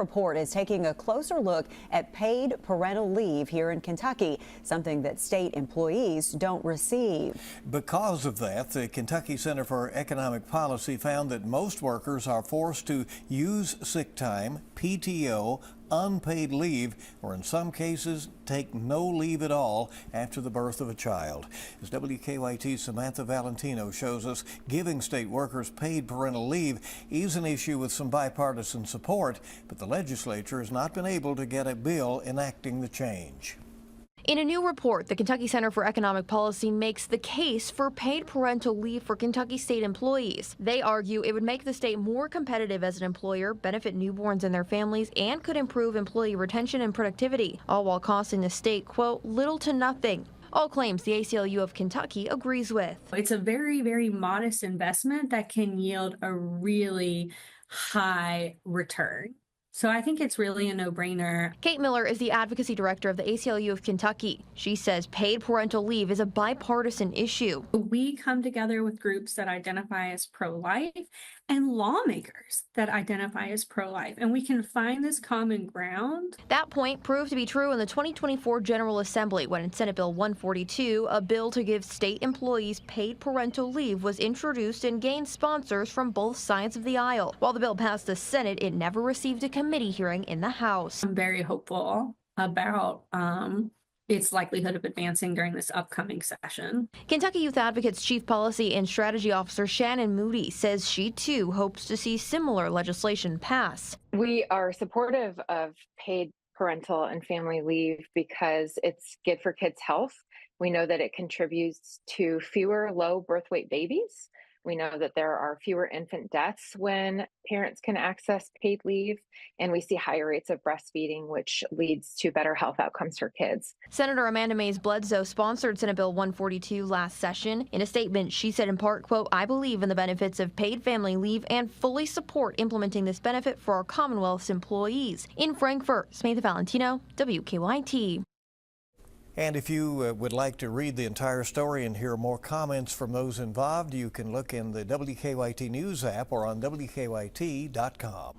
Report is taking a closer look at paid parental leave here in Kentucky, something that state employees don't receive. Because of that, the Kentucky Center for Economic Policy found that most workers are forced to use sick time, PTO, unpaid leave, or in some cases take no leave at all after the birth of a child. As WKYT's Samantha Valentino shows us, giving state workers paid parental leave is an issue with some bipartisan support, but the legislature has not been able to get a bill enacting the change. In a new report, the Kentucky Center for Economic Policy makes the case for paid parental leave for Kentucky state employees. They argue it would make the state more competitive as an employer, benefit newborns and their families, and could improve employee retention and productivity, all while costing the state, quote, little to nothing. All claims the ACLU of Kentucky agrees with. It's a very, very modest investment that can yield a really high return. So I think it's really a no-brainer. Kate Miller is the advocacy director of the ACLU of Kentucky. She says paid parental leave is a bipartisan issue. We come together with groups that identify as pro-life and lawmakers that identify as pro-life, and we can find this common ground. That point proved to be true in the 2024 General Assembly when in Senate Bill 142, a bill to give state employees paid parental leave was introduced and gained sponsors from both sides of the aisle. While the bill passed the Senate, it never received a committee hearing in the House. I'm very hopeful about its likelihood of advancing during this upcoming session. Kentucky Youth Advocate's Chief Policy and Strategy Officer Shannon Moody says she too hopes to see similar legislation pass. We are supportive of paid parental and family leave because it's good for kids' health. We know that it contributes to fewer low birth weight babies. We know that there are fewer infant deaths when parents can access paid leave, and we see higher rates of breastfeeding, which leads to better health outcomes for kids. Senator Amanda Mays Bledsoe sponsored Senate Bill 142 last session. In a statement, she said in part, quote, I believe in the benefits of paid family leave and fully support implementing this benefit for our Commonwealth's employees. In Frankfort, Samantha Valentino, WKYT. And if you would like to read the entire story and hear more comments from those involved, you can look in the WKYT News app or on WKYT.com.